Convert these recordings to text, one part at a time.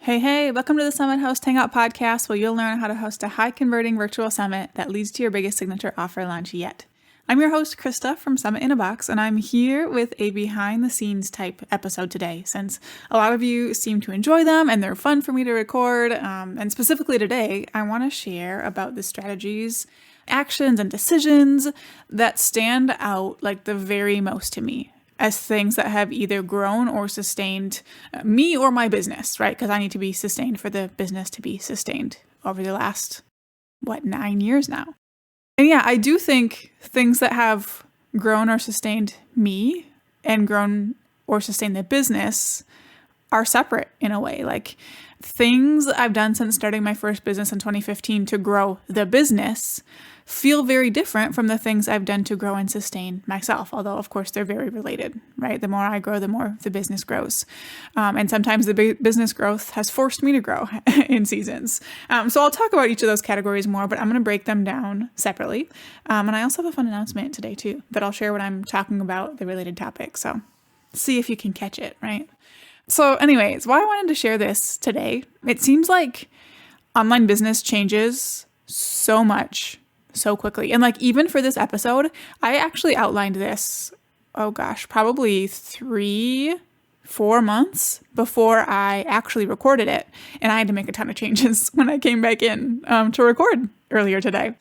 Hey, welcome to the Summit Host Hangout podcast, where you'll learn how to host a high-converting virtual summit that leads to your biggest signature offer launch yet. I'm your host, Krista from Summit in a Box, and I'm here with a behind-the-scenes type episode today, since a lot of you seem to enjoy them and they're fun for me to record. And specifically today, I want to share about the strategies, actions, and decisions that stand out like the very most to me as things that have either grown or sustained me or my business, right? Because I need to be sustained for the business to be sustained over the last, 9 years now. And yeah, I do think things that have grown or sustained me and grown or sustained the business are separate in a way. Like things I've done since starting my first business in 2015 to grow the business feel very different from the things I've done to grow and sustain myself. Although, of course, they're very related, right? The more I grow, the more the business grows. And sometimes the business growth has forced me to grow in seasons. So I'll talk about each of those categories more, but I'm going to break them down separately. And I also have a fun announcement today, too, that I'll share when I'm talking about the related topic. So see if you can catch it, right? So anyways, why I wanted to share this today, it seems like online business changes so much so quickly. And like even for this episode, I actually outlined this, probably 3-4 months before I actually recorded it. And I had to make a ton of changes when I came back in to record earlier today.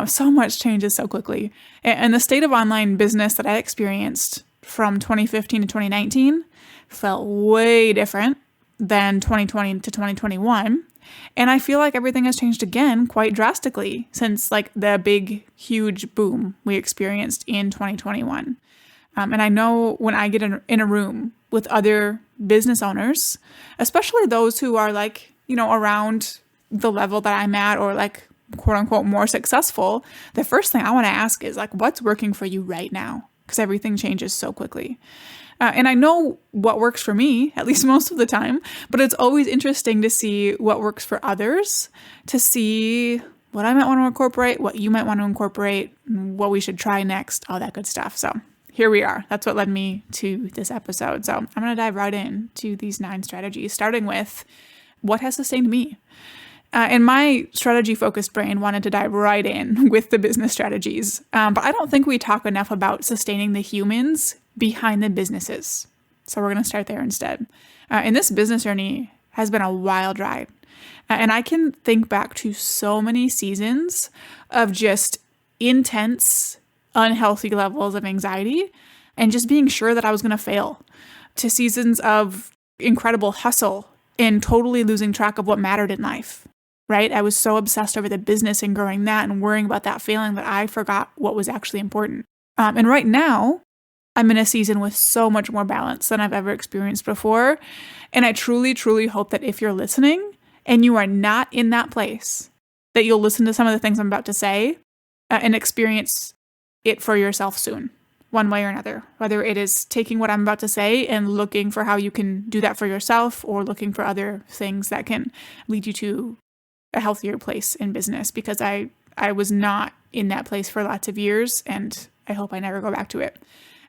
So much changes so quickly. And the state of online business that I experienced from 2015 to 2019 felt way different than 2020 to 2021. And I feel like everything has changed again quite drastically since like the big, huge boom we experienced in 2021. And I know when I get in a room with other business owners, especially those who are like, around the level that I'm at or like quote unquote more successful, the first thing I want to ask is like, what's working for you right now? Because everything changes so quickly. And I know what works for me, at least most of the time, but it's always interesting to see what works for others, to see what I might want to incorporate, what you might want to incorporate, what we should try next, all that good stuff. So here we are. That's what led me to this episode. So I'm going to dive right in to these 9 strategies, starting with what has sustained me. And my strategy-focused brain wanted to dive right in with the business strategies. But I don't think we talk enough about sustaining the humans behind the businesses. So we're going to start there instead. And this business journey has been a wild ride. And I can think back to so many seasons of just intense, unhealthy levels of anxiety and just being sure that I was going to fail, to seasons of incredible hustle and totally losing track of what mattered in life. Right? I was so obsessed over the business and growing that and worrying about that failing that I forgot what was actually important. And right now, I'm in a season with so much more balance than I've ever experienced before. And I truly, truly hope that if you're listening and you are not in that place, that you'll listen to some of the things I'm about to say and experience it for yourself soon, one way or another. Whether it is taking what I'm about to say and looking for how you can do that for yourself or looking for other things that can lead you to a healthier place in business, because I was not in that place for lots of years and I hope I never go back to it.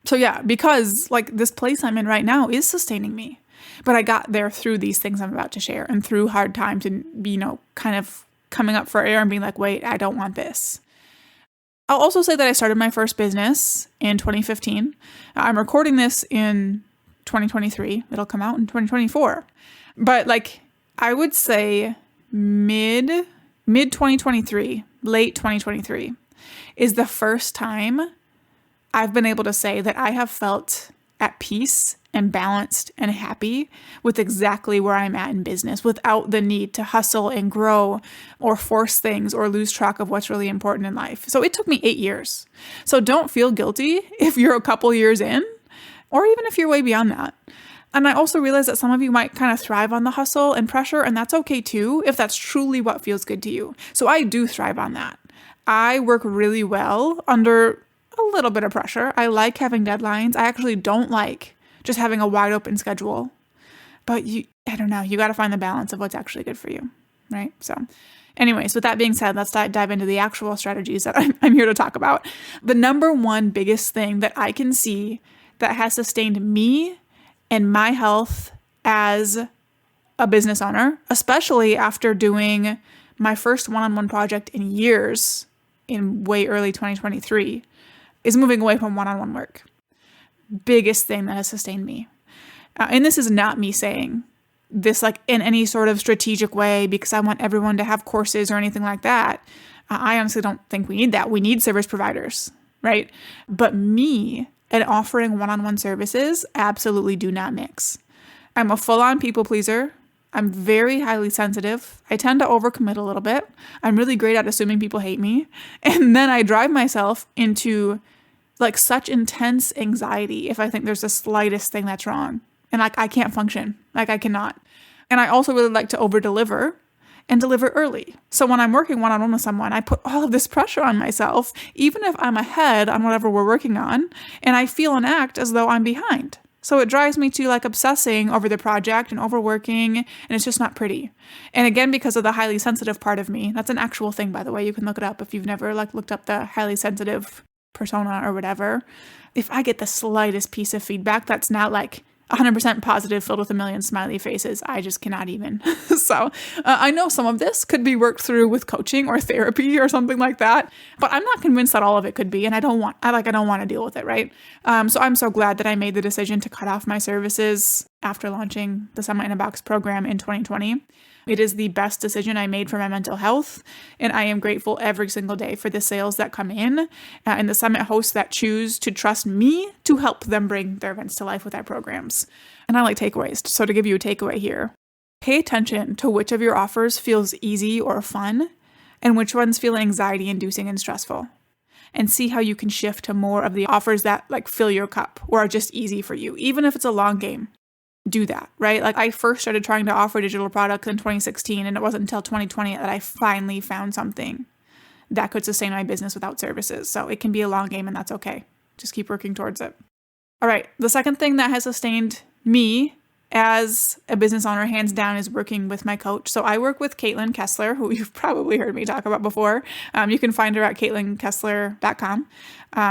So yeah, because like this place I'm in right now is sustaining me, but I got there through these things I'm about to share and through hard times and, kind of coming up for air and being like, wait, I don't want this. I'll also say that I started my first business in 2015. I'm recording this in 2023. It'll come out in 2024. But like, I would say mid 2023, late 2023 is the first time I've been able to say that I have felt at peace and balanced and happy with exactly where I'm at in business without the need to hustle and grow or force things or lose track of what's really important in life. So it took me 8 years. So don't feel guilty if you're a couple years in, or even if you're way beyond that. And I also realize that some of you might kind of thrive on the hustle and pressure, and that's okay too, if that's truly what feels good to you. So I do thrive on that. I work really well under a little bit of pressure. I like having deadlines. I actually don't like just having a wide open schedule. But I don't know, you got to find the balance of what's actually good for you, right? So anyways, with that being said, let's dive into the actual strategies that I'm here to talk about. The number one biggest thing that I can see that has sustained me and my health as a business owner, especially after doing my first one-on-one project in years in way early 2023, is moving away from one-on-one work. Biggest thing that has sustained me. And this is not me saying this like in any sort of strategic way because I want everyone to have courses or anything like that. I honestly don't think we need that. We need service providers, right? But me and offering one-on-one services absolutely do not mix. I'm a full-on people pleaser. I'm very highly sensitive. I tend to overcommit a little bit. I'm really great at assuming people hate me. And then I drive myself into like such intense anxiety if I think there's the slightest thing that's wrong. And like, I can't function. Like, I cannot. And I also really like to over-deliver and deliver early. So when I'm working one-on-one with someone, I put all of this pressure on myself, even if I'm ahead on whatever we're working on, and I feel and act as though I'm behind. So it drives me to like obsessing over the project and overworking, and it's just not pretty. And again, because of the highly sensitive part of me, that's an actual thing, by the way. You can look it up if you've never like looked up the highly sensitive persona or whatever. If I get the slightest piece of feedback that's not like 100% positive filled with a million smiley faces, I just cannot even. So I know some of this could be worked through with coaching or therapy or something like that, but I'm not convinced that all of it could be, and I don't want to deal with it, right? So I'm so glad that I made the decision to cut off my services after launching the Summit in a Box program in 2020. It is the best decision I made for my mental health, and I am grateful every single day for the sales that come in and the Summit hosts that choose to trust me to help them bring their events to life with our programs. And I like takeaways, so to give you a takeaway here, pay attention to which of your offers feels easy or fun, and which ones feel anxiety-inducing and stressful. And see how you can shift to more of the offers that like fill your cup or are just easy for you, even if it's a long game. Do that, right? Like I first started trying to offer digital products in 2016, and it wasn't until 2020 that I finally found something that could sustain my business without services. So it can be a long game, and that's okay. Just keep working towards it. All right. The second thing that has sustained me as a business owner, hands down, is working with my coach. So I work with Caitlin Kessler, who you've probably heard me talk about before. You can find her at CaitlinKessler.com.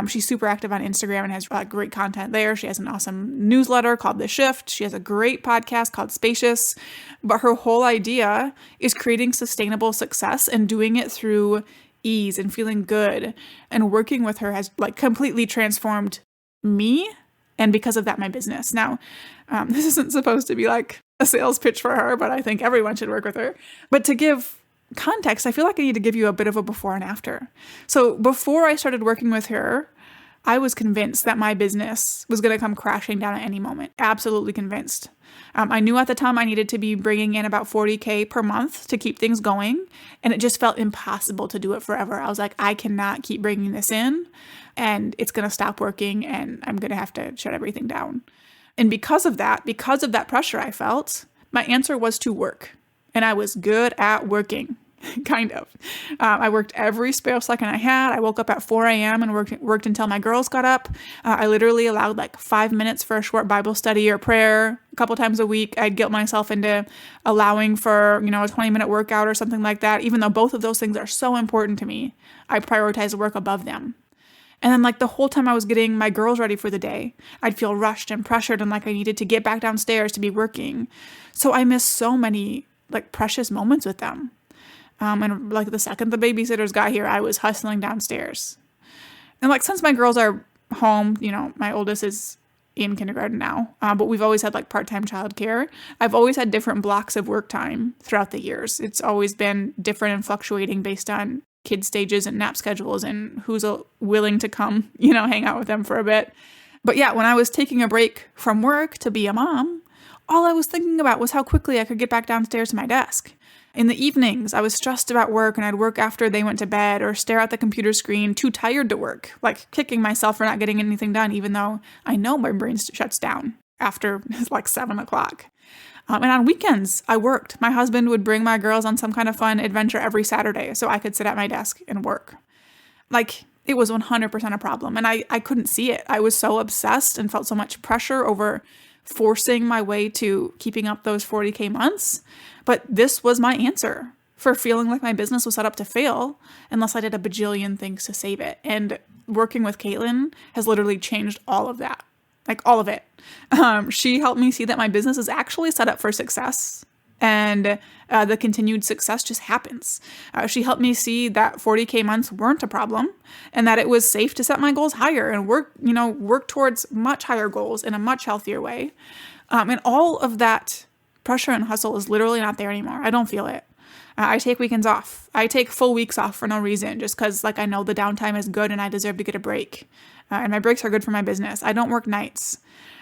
She's super active on Instagram and has great content there. She has an awesome newsletter called The Shift. She has a great podcast called Spacious. But her whole idea is creating sustainable success and doing it through ease and feeling good. And working with her has like completely transformed me. And because of that, my business. Now, this isn't supposed to be like a sales pitch for her, but I think everyone should work with her. But to give context, I feel like I need to give you a bit of a before and after. So before I started working with her, I was convinced that my business was going to come crashing down at any moment. Absolutely convinced. I knew at the time I needed to be bringing in about $40,000 per month to keep things going. And it just felt impossible to do it forever. I was like, I cannot keep bringing this in, and it's going to stop working, and I'm going to have to shut everything down. And because of that pressure I felt, my answer was to work. And I was good at working, kind of. I worked every spare second I had. I woke up at 4 a.m. and worked until my girls got up. I literally allowed like 5 minutes for a short Bible study or prayer a couple times a week. I'd guilt myself into allowing for, a 20-minute workout or something like that. Even though both of those things are so important to me, I prioritize work above them. And then like the whole time I was getting my girls ready for the day, I'd feel rushed and pressured and like I needed to get back downstairs to be working. So I missed so many like precious moments with them. And like the second the babysitters got here, I was hustling downstairs. And like since my girls are home, my oldest is in kindergarten now, but we've always had like part-time childcare. I've always had different blocks of work time throughout the years. It's always been different and fluctuating based on kid stages and nap schedules and who's willing to come, hang out with them for a bit. But yeah, when I was taking a break from work to be a mom, all I was thinking about was how quickly I could get back downstairs to my desk. In the evenings, I was stressed about work, and I'd work after they went to bed or stare at the computer screen, too tired to work, like kicking myself for not getting anything done, even though I know my brain shuts down after like 7 o'clock. And on weekends, I worked. My husband would bring my girls on some kind of fun adventure every Saturday so I could sit at my desk and work. Like, it was 100% a problem, and I couldn't see it. I was so obsessed and felt so much pressure over forcing my way to keeping up those $40,000 months. But this was my answer for feeling like my business was set up to fail unless I did a bajillion things to save it. And working with Caitlin has literally changed all of that. Like all of it. She helped me see that my business is actually set up for success. And the continued success just happens. She helped me see that 40K months weren't a problem and that it was safe to set my goals higher and work towards much higher goals in a much healthier way. And all of that pressure and hustle is literally not there anymore. I don't feel it. I take weekends off. I take full weeks off for no reason, just because I know the downtime is good and I deserve to get a break. And my breaks are good for my business. I don't work nights.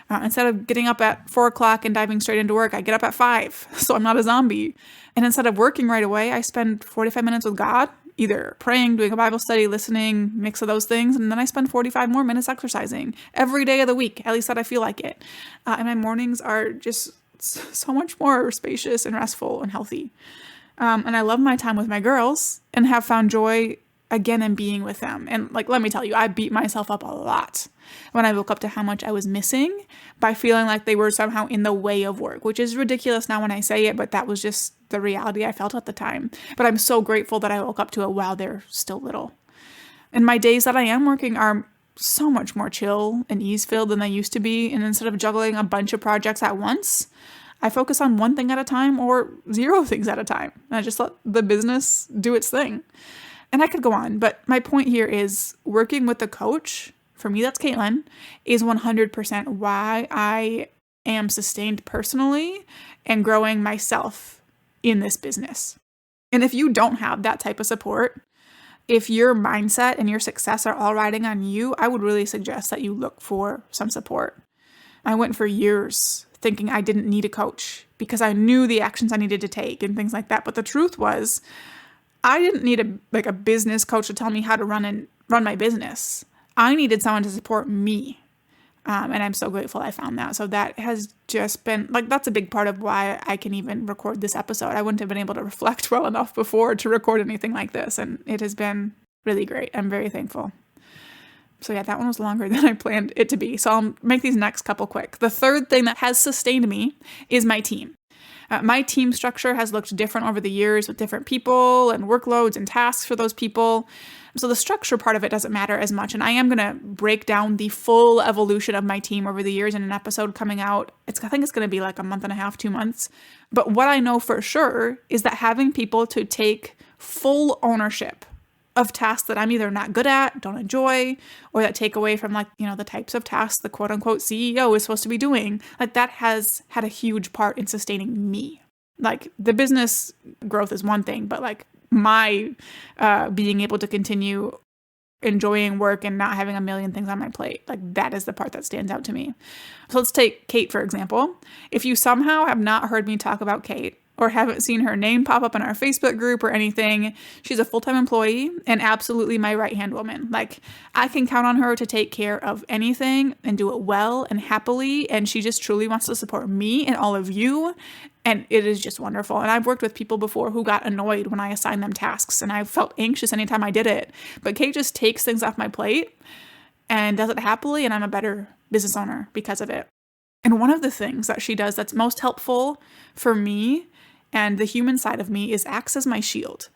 Instead of getting up at 4 o'clock and diving straight into work, I get up at 5, so I'm not a zombie. And instead of working right away, I spend 45 minutes with God, either praying, doing a Bible study, listening, mix of those things, and then I spend 45 more minutes exercising every day of the week, at least that I feel like it. And my mornings are just so much more spacious and restful and healthy. And I love my time with my girls and have found joy again in being with them. And let me tell you, I beat myself up a lot when I woke up to how much I was missing by feeling like they were somehow in the way of work, which is ridiculous now when I say it, but that was just the reality I felt at the time. But I'm so grateful that I woke up to it while they're still little. And my days that I am working are so much more chill and ease-filled than they used to be. And instead of juggling a bunch of projects at once, I focus on one thing at a time or 0 things at a time. And I just let the business do its thing. And I could go on, but my point here is working with a coach, for me that's Caitlin, is 100% why I am sustained personally and growing myself in this business. And if you don't have that type of support, if your mindset and your success are all riding on you, I would really suggest that you look for some support. I went for years thinking I didn't need a coach because I knew the actions I needed to take and things like that. But the truth was, I didn't need a business coach to tell me how to run my business. I needed someone to support me. And I'm so grateful I found that. So that has just been, that's a big part of why I can even record this episode. I wouldn't have been able to reflect well enough before to record anything like this. And it has been really great. I'm very thankful. So yeah, that one was longer than I planned it to be. So I'll make these next couple quick. The third thing that has sustained me is my team. My team structure has looked different over the years with different people and workloads and tasks for those people. So the structure part of it doesn't matter as much. And I am going to break down the full evolution of my team over the years in an episode coming out. I think it's going to be a month and a half, 2 months. But what I know for sure is that having people to take full ownership of tasks that I'm either not good at, don't enjoy, or that take away from the types of tasks the quote unquote CEO is supposed to be doing, that has had a huge part in sustaining me. The business growth is one thing, but my being able to continue enjoying work and not having a million things on my plate, that is the part that stands out to me. So let's take Kate, for example. If you somehow have not heard me talk about Kate, or haven't seen her name pop up in our Facebook group or anything, she's a full-time employee and absolutely my right-hand woman. I can count on her to take care of anything and do it well and happily, and she just truly wants to support me and all of you, and it is just wonderful. And I've worked with people before who got annoyed when I assigned them tasks, and I felt anxious anytime I did it. But Kate just takes things off my plate and does it happily, and I'm a better business owner because of it. And one of the things that she does that's most helpful for me and the human side of me is acts as my shield.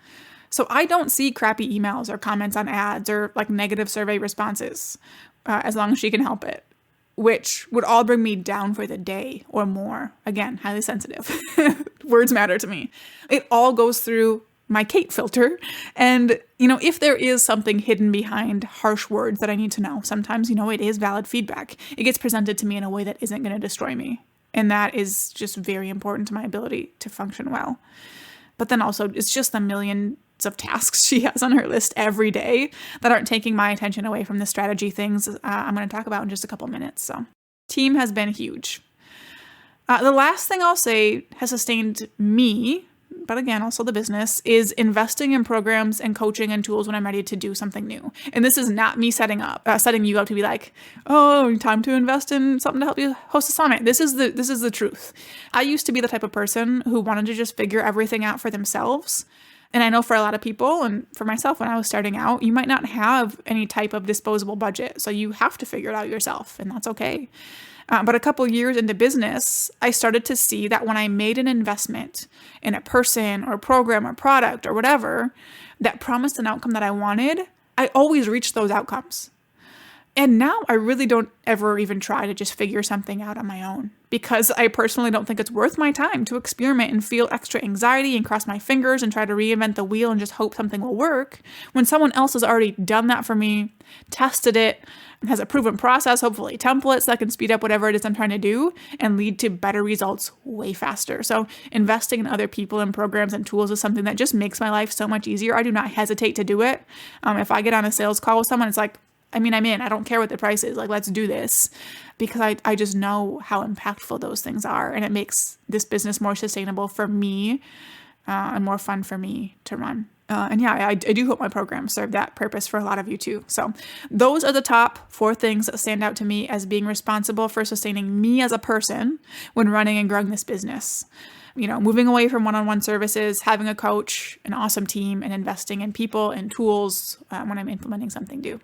So I don't see crappy emails or comments on ads or negative survey responses as long as she can help it, which would all bring me down for the day or more. Again, highly sensitive. Words matter to me. It all goes through my Kate filter. And, if there is something hidden behind harsh words that I need to know, sometimes, it is valid feedback. It gets presented to me in a way that isn't going to destroy me. And that is just very important to my ability to function well. But then also, it's just the millions of tasks she has on her list every day that aren't taking my attention away from the strategy things I'm going to talk about in just a couple minutes. So team has been huge. The last thing I'll say has sustained me, but again, also the business, is investing in programs and coaching and tools when I'm ready to do something new. And this is not me setting you up to be oh, time to invest in something to help you host a summit. This is the truth. I used to be the type of person who wanted to just figure everything out for themselves. And I know for a lot of people, and for myself when I was starting out, you might not have any type of disposable budget. So you have to figure it out yourself, and that's okay. But a couple years into business, I started to see that when I made an investment in a person or program or product or whatever that promised an outcome that I wanted, I always reached those outcomes. And now I really don't ever even try to just figure something out on my own, because I personally don't think it's worth my time to experiment and feel extra anxiety and cross my fingers and try to reinvent the wheel and just hope something will work when someone else has already done that for me, tested it, and has a proven process, hopefully templates that can speed up whatever it is I'm trying to do and lead to better results way faster. So investing in other people and programs and tools is something that just makes my life so much easier. I do not hesitate to do it. If I get on a sales call with someone, it's like, I'm in. I don't care what the price is. Like, let's do this, because I just know how impactful those things are. And it makes this business more sustainable for me and more fun for me to run. I do hope my programs serve that purpose for a lot of you too. So those are the top 4 things that stand out to me as being responsible for sustaining me as a person when running and growing this business. Moving away from one-on-one services, having a coach, an awesome team, and investing in people and tools when I'm implementing something new.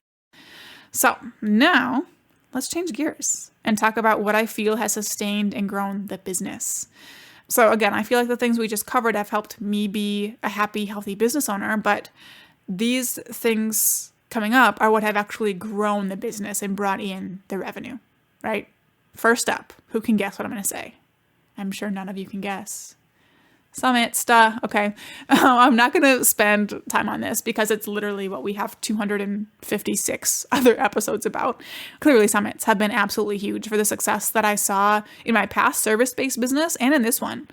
So now let's change gears and talk about what I feel has sustained and grown the business. So again, I feel like the things we just covered have helped me be a happy, healthy business owner, but these things coming up are what have actually grown the business and brought in the revenue, right? First up, who can guess what I'm going to say? I'm sure none of you can guess. Summits, okay. I'm not going to spend time on this because it's literally what we have 256 other episodes about. Clearly, summits have been absolutely huge for the success that I saw in my past service-based business and in this one.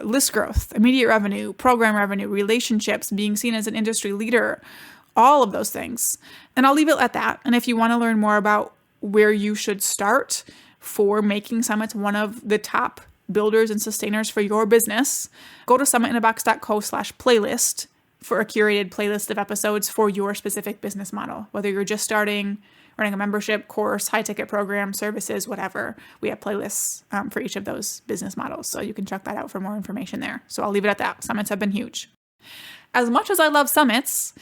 List growth, immediate revenue, program revenue, relationships, being seen as an industry leader, all of those things. And I'll leave it at that. And if you want to learn more about where you should start for making summits one of the top builders and sustainers for your business, go to summitinabox.co/playlist for a curated playlist of episodes for your specific business model. Whether you're just starting, running a membership, course, high ticket program, services, whatever, we have playlists for each of those business models. So you can check that out for more information there. So I'll leave it at that. Summits have been huge. As much as I love summits,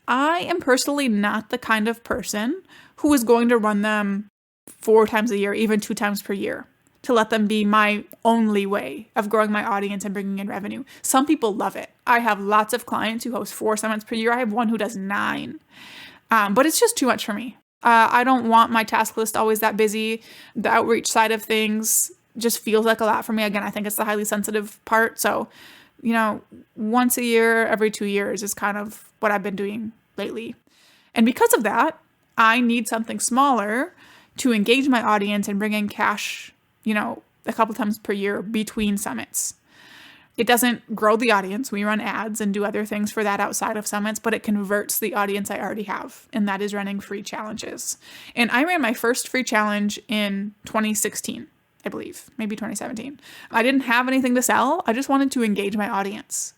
I am personally not the kind of person who is going to run them 4 times a year, even 2 times per year, to let them be my only way of growing my audience and bringing in revenue. Some people love it. I have lots of clients who host 4 summits per year. I have one who does 9. But it's just too much for me. I don't want my task list always that busy. The outreach side of things just feels like a lot for me. Again, I think it's the highly sensitive part. So, once a year, every 2 years is kind of what I've been doing lately. And because of that, I need something smaller to engage my audience and bring in cash a couple times per year between summits. It doesn't grow the audience. We run ads and do other things for that outside of summits, but it converts the audience I already have, and that is running free challenges. And I ran my first free challenge in 2016, I believe, maybe 2017. I didn't have anything to sell. I just wanted to engage my audience.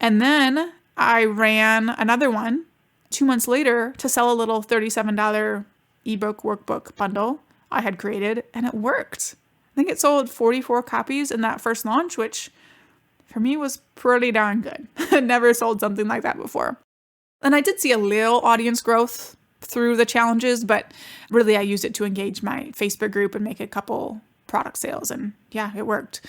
And then I ran another one 2 months later to sell a little $37 ebook workbook bundle I had created, and it worked. I think it sold 44 copies in that first launch, which for me was pretty darn good. I'd never sold something like that before. And I did see a little audience growth through the challenges, but really I used it to engage my Facebook group and make a couple product sales. And yeah, it worked.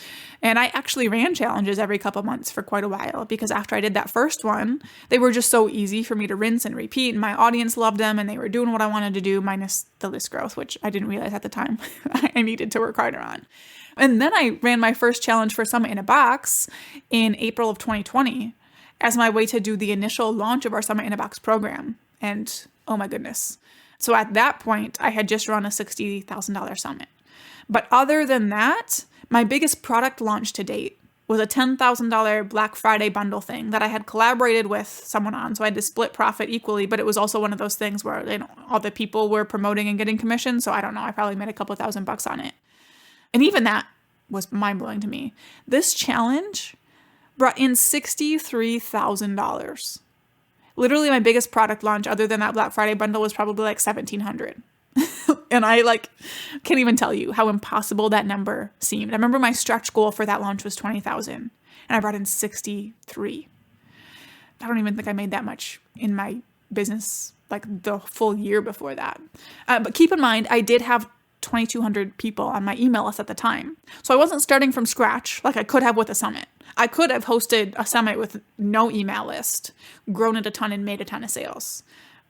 And I actually ran challenges every couple months for quite a while, because after I did that first one, they were just so easy for me to rinse and repeat. And my audience loved them and they were doing what I wanted to do, minus the list growth, which I didn't realize at the time I needed to work harder on. And then I ran my first challenge for Summit in a Box in April of 2020 as my way to do the initial launch of our Summit in a Box program. And oh my goodness. So at that point, I had just run a $60,000 summit. But other than that, my biggest product launch to date was a $10,000 Black Friday bundle thing that I had collaborated with someone on. So I had to split profit equally, but it was also one of those things where all the people were promoting and getting commission. So I don't know, I probably made a couple $1,000 on it. And even that was mind-blowing to me. This challenge brought in $63,000. Literally my biggest product launch other than that Black Friday bundle was probably like $1,700. And I can't even tell you how impossible that number seemed. I remember my stretch goal for that launch was 20,000 and I brought in 63. I don't even think I made that much in my business, like the full year before that. But keep in mind, I did have 2,200 people on my email list at the time. So I wasn't starting from scratch like I could have with a summit. I could have hosted a summit with no email list, grown it a ton and made a ton of sales.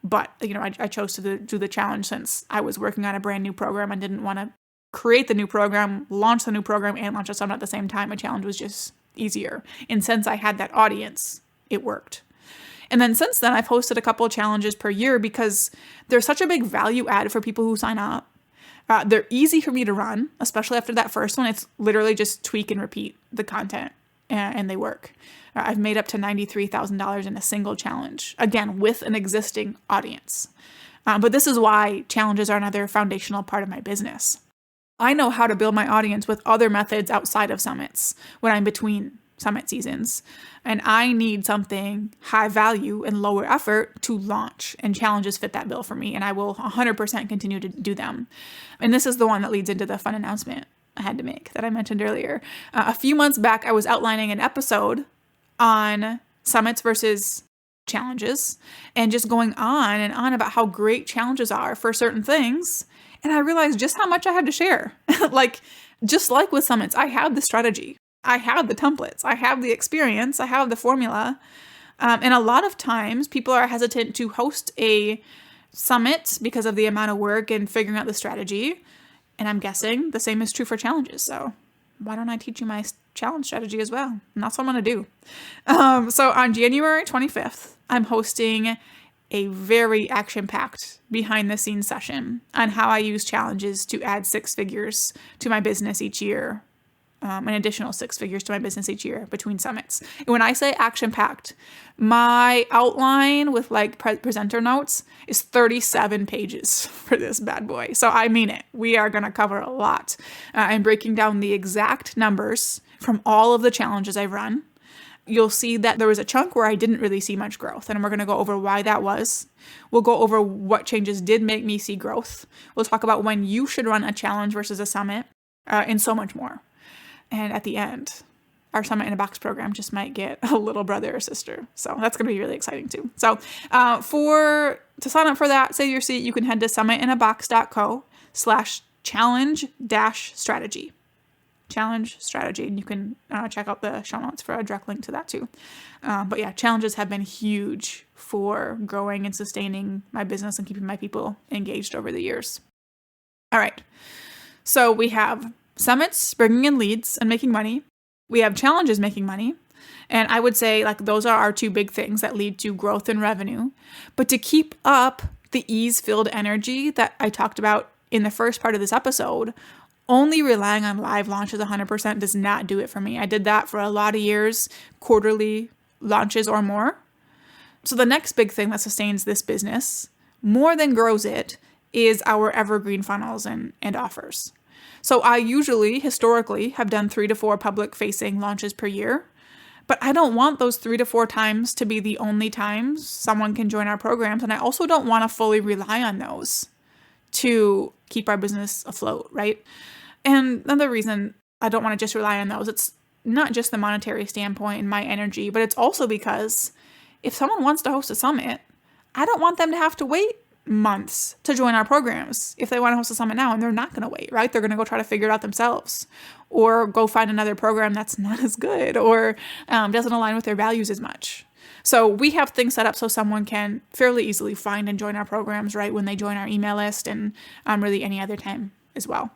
But, I chose to do the challenge since I was working on a brand new program and didn't want to create the new program, launch the new program, and launch a summit at the same time. A challenge was just easier. And since I had that audience, it worked. And then since then, I've hosted a couple of challenges per year because they're such a big value add for people who sign up. They're easy for me to run, especially after that first one. It's literally just tweak and repeat the content, and they work. I've made up to $93,000 in a single challenge, again, with an existing audience. But this is why challenges are another foundational part of my business. I know how to build my audience with other methods outside of summits when I'm between summit seasons. And I need something high value and lower effort to launch. And challenges fit that bill for me. And I will 100% continue to do them. And this is the one that leads into the fun announcement I had to make that I mentioned earlier. A few months back, I was outlining an episode on summits versus challenges and just going on and on about how great challenges are for certain things. And I realized just how much I had to share. Just like with summits, I have the strategy. I have the templates. I have the experience. I have the formula. And a lot of times people are hesitant to host a summit because of the amount of work and figuring out the strategy. And I'm guessing the same is true for challenges. So why don't I teach you my challenge strategy as well? And that's what I'm going to do. So on January 25th, I'm hosting a very action-packed behind-the-scenes session on how I use challenges to add 6 figures to my business each year, an additional 6 figures to my business each year between summits. And when I say action-packed, my outline with presenter notes is 37 pages for this bad boy. So I mean it. We are going to cover a lot. I'm breaking down the exact numbers from all of the challenges I've run. You'll see that there was a chunk where I didn't really see much growth, and we're going to go over why that was. We'll go over what changes did make me see growth. We'll talk about when you should run a challenge versus a summit, and so much more. And at the end, our Summit in a Box program just might get a little brother or sister. So that's going to be really exciting too. So to sign up for that, save your seat, you can head to summitinabox.co/challenge-strategy. Challenge strategy. And you can check out the show notes for a direct link to that too. But yeah, challenges have been huge for growing and sustaining my business and keeping my people engaged over the years. All right. So we have summits, bringing in leads and making money. We have challenges, making money. And I would say those are our 2 big things that lead to growth and revenue. But to keep up the ease-filled energy that I talked about in the first part of this episode, only relying on live launches 100% does not do it for me. I did that for a lot of years, quarterly launches or more. So the next big thing that sustains this business, more than grows it, is our evergreen funnels and offers. So I usually, historically, have done 3 to 4 public-facing launches per year. But I don't want those 3 to 4 times to be the only times someone can join our programs. And I also don't want to fully rely on those to keep our business afloat, right? And another reason I don't want to just rely on those, it's not just the monetary standpoint and my energy, but it's also because if someone wants to host a summit, I don't want them to have to wait months to join our programs if they want to host a summit now, and they're not going to wait, right? They're going to go try to figure it out themselves or go find another program that's not as good or doesn't align with their values as much. So we have things set up so someone can fairly easily find and join our programs right when they join our email list and really any other time as well.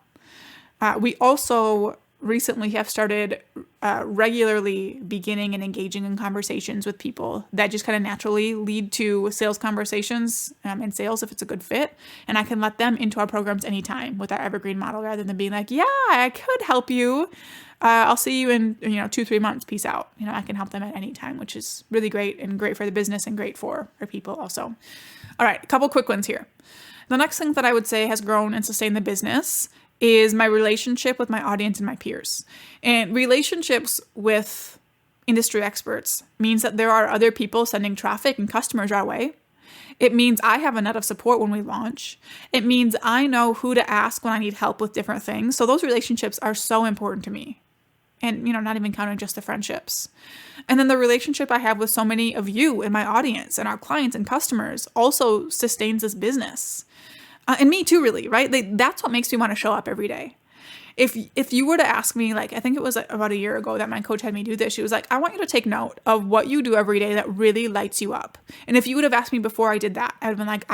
We also recently have started regularly beginning and engaging in conversations with people that just kind of naturally lead to sales conversations and sales if it's a good fit. And I can let them into our programs anytime with our evergreen model rather than being like, yeah, I could help you. I'll see you in 2-3 months. Peace out. I can help them at any time, which is really great and great for the business and great for our people also. All right, a couple quick ones here. The next thing that I would say has grown and sustained the business is my relationship with my audience and my peers. And relationships with industry experts means that there are other people sending traffic and customers our way. It means I have a net of support when we launch. It means I know who to ask when I need help with different things. So those relationships are so important to me. And, not even counting just the friendships. And then the relationship I have with so many of you in my audience and our clients and customers also sustains this business. And me too, really, right? That's what makes me want to show up every day. If you were to ask me, like, I think it was about a year ago that my coach had me do this, she was like, I want you to take note of what you do every day that really lights you up. And if you would have asked me before I did that, I'd have been like,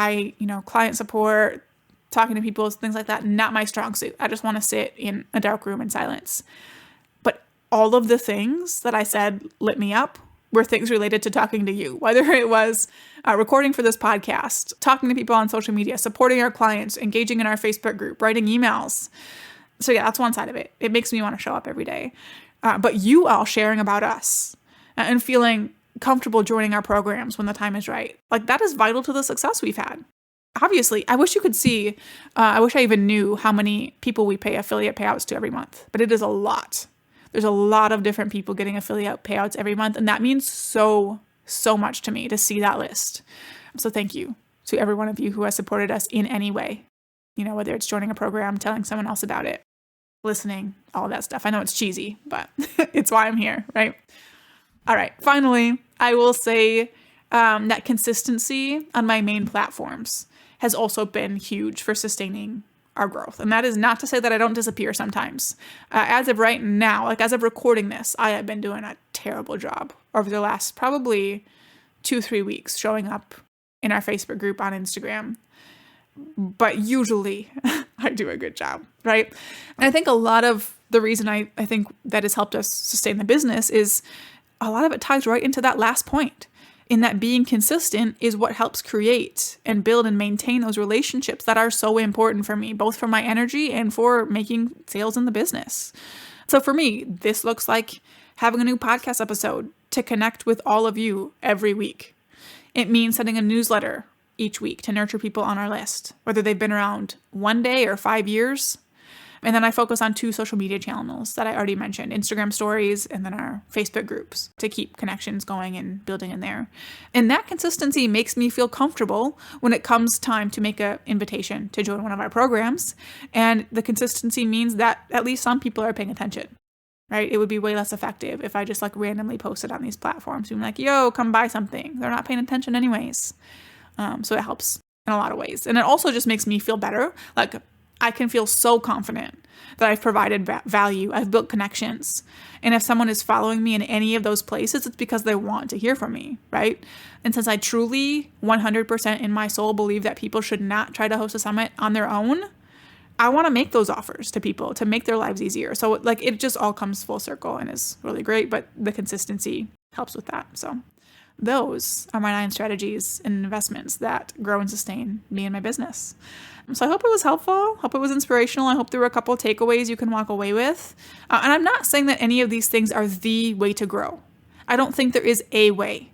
client support, talking to people, things like that, not my strong suit. I just want to sit in a dark room in silence. But all of the things that I said lit me up were things related to talking to you, whether it was recording for this podcast, talking to people on social media, supporting our clients, engaging in our Facebook group, writing emails. So yeah, that's one side of it. It makes me want to show up every day. But you all sharing about us and feeling comfortable joining our programs when the time is right, like that is vital to the success we've had. Obviously, I wish you could see, I wish I even knew how many people we pay affiliate payouts to every month, but it is a lot. There's a lot of different people getting affiliate payouts every month, and that means so much to me to see that list. So thank you to every one of you who has supported us in any way, whether it's joining a program, telling someone else about it, listening, all of that stuff. I know it's cheesy, but it's why I'm here, right? All right. Finally, I will say that consistency on my main platforms has also been huge for sustaining our growth. And that is not to say that I don't disappear sometimes. As of right now, as of recording this, I have been doing a terrible job over the last probably 2-3 weeks showing up in our Facebook group on Instagram. But usually I do a good job, right? And I think a lot of the reason I think that has helped us sustain the business is a lot of it ties right into that last point, in that being consistent is what helps create and build and maintain those relationships that are so important for me, both for my energy and for making sales in the business. So for me, this looks like having a new podcast episode to connect with all of you every week. It means sending a newsletter each week to nurture people on our list, whether they've been around 1 day or 5 years. And then I focus on 2 social media channels that I already mentioned, Instagram stories and then our Facebook groups, to keep connections going and building in there. And that consistency makes me feel comfortable when it comes time to make an invitation to join one of our programs. And the consistency means that at least some people are paying attention, right? It would be way less effective if I just randomly posted on these platforms being like, yo, come buy something. They're not paying attention anyways. So it helps in a lot of ways. And it also just makes me feel better. I can feel so confident that I've provided value. I've built connections. And if someone is following me in any of those places, it's because they want to hear from me, right? And since I truly 100% in my soul believe that people should not try to host a summit on their own, I want to make those offers to people to make their lives easier. So it just all comes full circle and is really great, but the consistency helps with that. So those are my 9 strategies and investments that grow and sustain me and my business. So I hope it was helpful. Hope it was inspirational. I hope there were a couple of takeaways you can walk away with. And I'm not saying that any of these things are the way to grow. I don't think there is a way,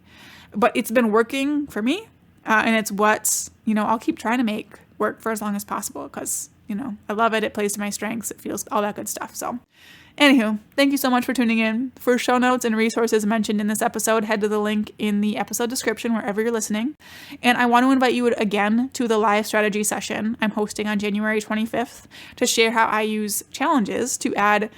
but it's been working for me. And it's what, I'll keep trying to make work for as long as possible because, I love it. It plays to my strengths. It feels all that good stuff. So anywho, thank you so much for tuning in. For show notes and resources mentioned in this episode, head to the link in the episode description wherever you're listening. And I want to invite you again to the live strategy session I'm hosting on January 25th to share how I use challenges to add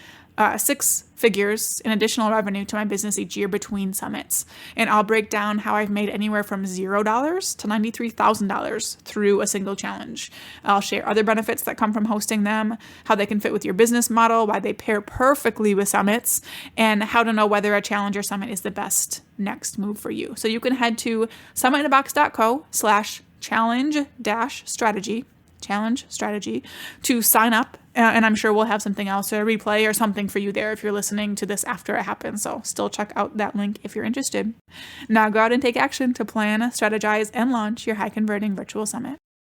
6 figures in additional revenue to my business each year between summits. And I'll break down how I've made anywhere from $0 to $93,000 through a single challenge. I'll share other benefits that come from hosting them, how they can fit with your business model, why they pair perfectly with summits, and how to know whether a challenge or summit is the best next move for you. So you can head to summitinabox.co/challenge-strategy to sign up. And I'm sure we'll have something else, a replay or something for you there if you're listening to this after it happens. So still check out that link if you're interested. Now go out and take action to plan, strategize, and launch your high converting virtual summit.